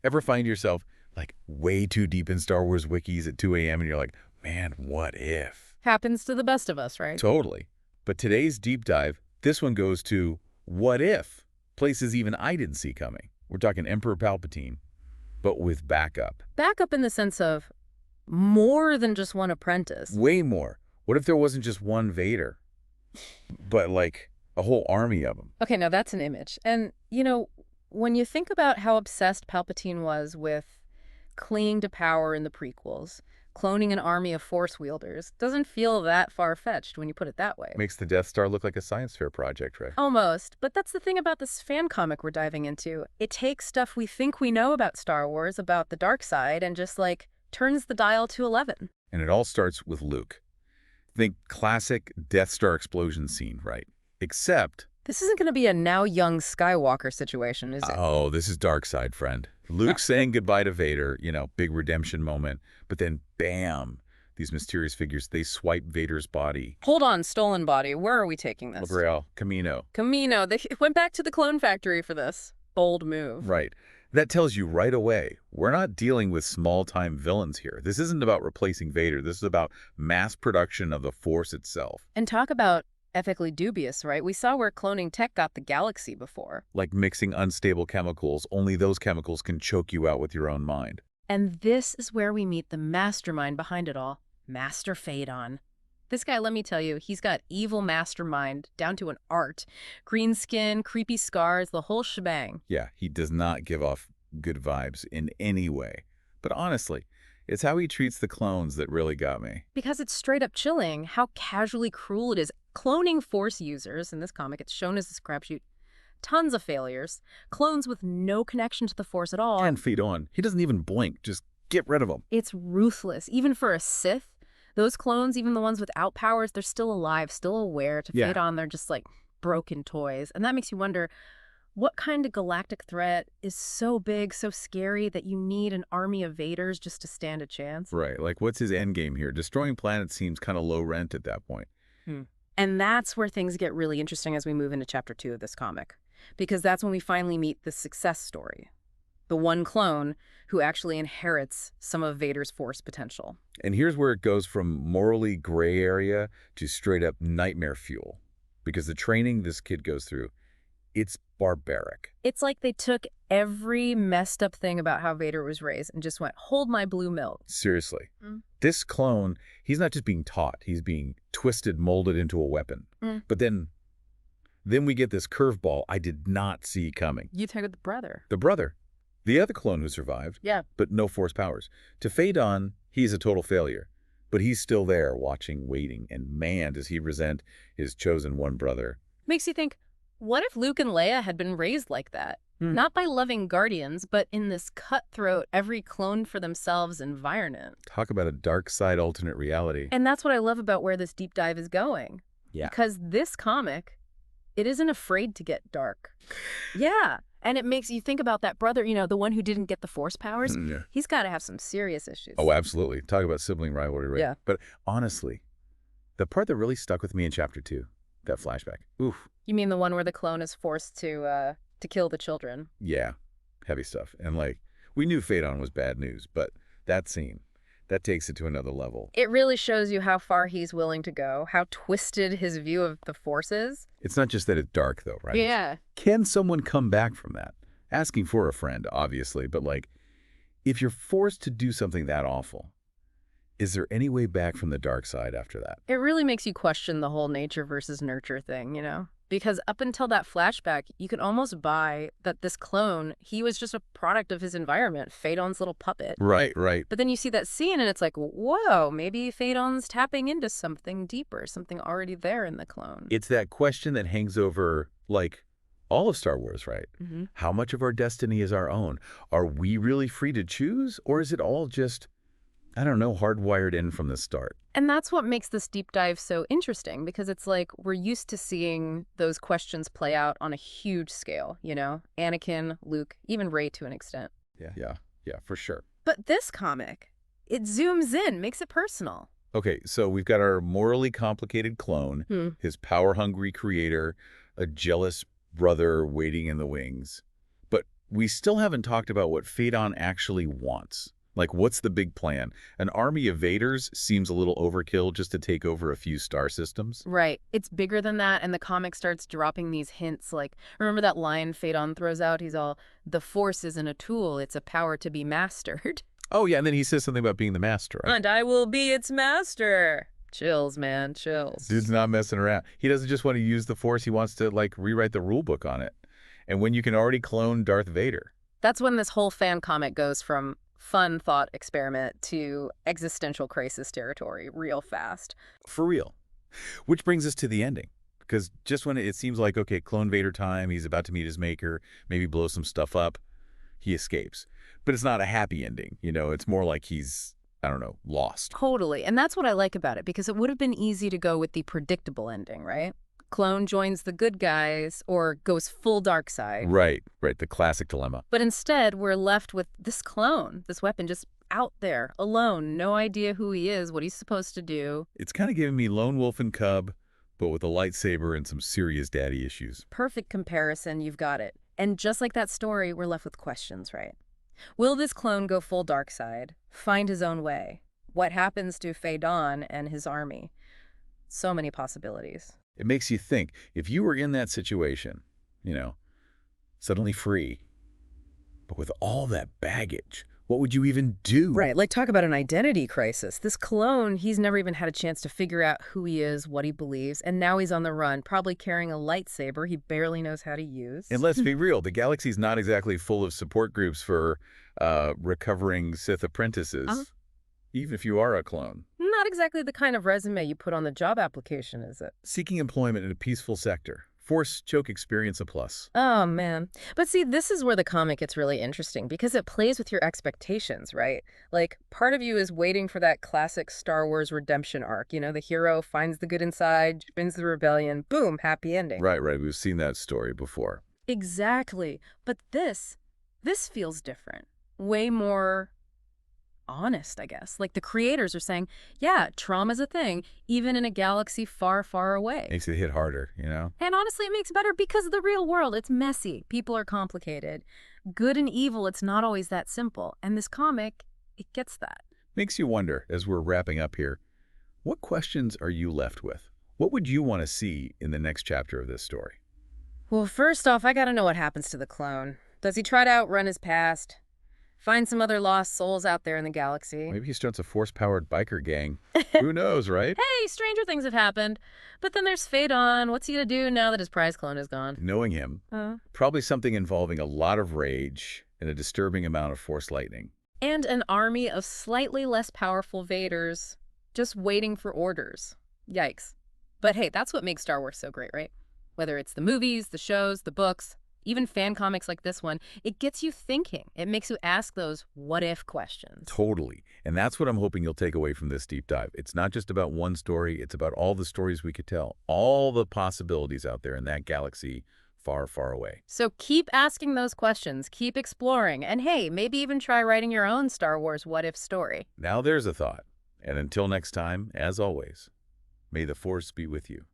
Ever find yourself, like, way too deep in Star Wars wikis at 2 a.m. and you're like, man, what if? Happens to the best of us, right? Totally. But today's deep dive, this one goes to what if? Places even I didn't see coming. We're talking Emperor Palpatine, but with backup. Backup in the sense of more than just one apprentice. Way more. What if there wasn't just one Vader, but like a whole army of them? Okay, now that's an image. And, when you think about how obsessed Palpatine was with clinging to power in the prequels, cloning an army of Force wielders doesn't feel that far-fetched when you put it that way. Makes the Death Star look like a science fair project, right? Almost. But that's the thing about this fan comic we're diving into. It takes stuff we think we know about Star Wars, about the dark side, and just, turns the dial to 11. And it all starts with Luke. Think classic Death Star explosion scene, right? Except... This isn't going to be a now young Skywalker situation, is it? Oh, this is dark side, friend. Luke saying goodbye to Vader, big redemption moment. But then, bam, these mysterious figures, they swipe Vader's body. Hold on, stolen body. Where are we taking this? Labrelle, Camino. Camino. They went back to the clone factory for this. Bold move. Right. That tells you right away, we're not dealing with small-time villains here. This isn't about replacing Vader. This is about mass production of the Force itself. And talk about ethically dubious, right? We saw where cloning tech got the galaxy before. Like mixing unstable chemicals, only those chemicals can choke you out with your own mind. And this is where we meet the mastermind behind it all, Master Phadon. This guy, let me tell you, he's got evil mastermind down to an art. Green skin, creepy scars, the whole shebang. Yeah, he does not give off good vibes in any way. But honestly, it's how he treats the clones that really got me. Because it's straight up chilling how casually cruel it is. Cloning Force users, in this comic, it's shown as a crapshoot. Tons of failures. Clones with no connection to the Force at all. And Phadon, he doesn't even blink. Just get rid of him. It's ruthless. Even for a Sith, those clones, even the ones without powers, they're still alive, still aware. To Phadon, they're just like broken toys. And that makes you wonder, what kind of galactic threat is so big, so scary that you need an army of Vaders just to stand a chance? Right. Like, what's his end game here? Destroying planets seems kind of low rent at that point. And that's where things get really interesting as we move into Chapter 2 of this comic. Because that's when we finally meet the success story. The one clone who actually inherits some of Vader's Force potential. And here's where it goes from morally gray area to straight up nightmare fuel. Because the training this kid goes through, it's barbaric. It's like they took every messed up thing about how Vader was raised and just went, hold my blue milk. Seriously. This clone, he's not just being taught, he's being twisted, molded into a weapon. But then we get this curveball I did not see coming. You take the brother. The brother. The other clone who survived, but no Force powers. To Phadon, he's a total failure. But he's still there, watching, waiting, and man, does he resent his chosen one brother. Makes you think, what if Luke and Leia had been raised like that? Not by loving guardians, but in this cutthroat, every clone for themselves environment. Talk about a dark side alternate reality. And that's what I love about where this deep dive is going. Yeah. Because this comic, it isn't afraid to get dark. Yeah. And it makes you think about that brother, the one who didn't get the Force powers. He's got to have some serious issues. Oh, absolutely. Talk about sibling rivalry, right? Yeah. But honestly, the part that really stuck with me in Chapter 2, that flashback. Oof. You mean the one where the clone is forced to kill the children? Yeah. Heavy stuff. And we knew Phadon was bad news, but that scene, that takes it to another level. It really shows you how far he's willing to go, how twisted his view of the Force is. It's not just that it's dark, though, right? Yeah. Can someone come back from that? Asking for a friend, obviously, but if you're forced to do something that awful, is there any way back from the dark side after that? It really makes you question the whole nature versus nurture thing, Because up until that flashback, you could almost buy that this clone, he was just a product of his environment, Phadon's little puppet. Right, right. But then you see that scene and it's like, whoa, maybe Phadon's tapping into something deeper, something already there in the clone. It's that question that hangs over, all of Star Wars, right? How much of our destiny is our own? Are we really free to choose? Or is it all just, I don't know, hardwired in from the start? And that's what makes this deep dive so interesting, because it's like we're used to seeing those questions play out on a huge scale, Anakin, Luke, even Rey to an extent. Yeah, for sure. But this comic, it zooms in, makes it personal. Okay, so we've got our morally complicated clone, his power-hungry creator, a jealous brother waiting in the wings. But we still haven't talked about what Phaedon actually wants. Like, what's the big plan? An army of Vaders seems a little overkill just to take over a few star systems. Right. It's bigger than that, and the comic starts dropping these hints, like, remember that line Phaedon throws out? He's all, the Force isn't a tool, it's a power to be mastered. Oh, yeah, and then he says something about being the master, right? And I will be its master. Chills, man, chills. Dude's not messing around. He doesn't just want to use the Force, he wants to, like, rewrite the rule book on it. And when you can already clone Darth Vader. That's when this whole fan comic goes from fun thought experiment to existential crisis territory real fast. For real. Which brings us to the ending. Because just when it seems like, okay, clone Vader time, he's about to meet his maker, maybe blow some stuff up, he escapes. But it's not a happy ending, you know? It's more like he's, I don't know, lost. Totally. And that's what I like about it, because it would have been easy to go with the predictable ending, right? Clone joins the good guys or goes full dark side. Right, the classic dilemma. But instead, we're left with this clone, this weapon, just out there, alone, no idea who he is, what he's supposed to do. It's kind of giving me Lone Wolf and Cub, but with a lightsaber and some serious daddy issues. Perfect comparison, you've got it. And just like that story, we're left with questions, right? Will this clone go full dark side, find his own way? What happens to Phaedon and his army? So many possibilities. It makes you think, if you were in that situation, you know, suddenly free, but with all that baggage, what would you even do? Right, like talk about an identity crisis. This clone, he's never even had a chance to figure out who he is, what he believes, and now he's on the run, probably carrying a lightsaber he barely knows how to use. And let's be real, the galaxy's not exactly full of support groups for recovering Sith apprentices, even if you are a clone. Not exactly the kind of resume you put on the job application, is it? Seeking employment in a peaceful sector. Force choke experience a plus. Oh, man. But see, this is where the comic gets really interesting, because it plays with your expectations, right? Like, part of you is waiting for that classic Star Wars redemption arc. You know, the hero finds the good inside, wins the rebellion, boom, happy ending. Right. We've seen that story before. Exactly. But this feels different. Way more honest, I guess. Like the creators are saying, yeah, trauma's a thing, even in a galaxy far, far away. Makes it hit harder, you know? And honestly, it makes it better because of the real world. It's messy. People are complicated. Good and evil, it's not always that simple. And this comic, it gets that. Makes you wonder, as we're wrapping up here, what questions are you left with? What would you want to see in the next chapter of this story? Well, first off, I gotta know what happens to the clone. Does he try to outrun his past? Find some other lost souls out there in the galaxy? Maybe he starts a Force-powered biker gang. Who knows, right? Hey, stranger things have happened. But then there's Phaedon. What's he gonna do now that his prize clone is gone? Knowing him, probably something involving a lot of rage and a disturbing amount of Force lightning. And an army of slightly less powerful Vaders just waiting for orders. Yikes. But hey, that's what makes Star Wars so great, right? Whether it's the movies, the shows, the books, even fan comics like this one, it gets you thinking. It makes you ask those what-if questions. Totally. And that's what I'm hoping you'll take away from this deep dive. It's not just about one story. It's about all the stories we could tell, all the possibilities out there in that galaxy far, far away. So keep asking those questions. Keep exploring. And hey, maybe even try writing your own Star Wars what-if story. Now there's a thought. And until next time, as always, may the Force be with you.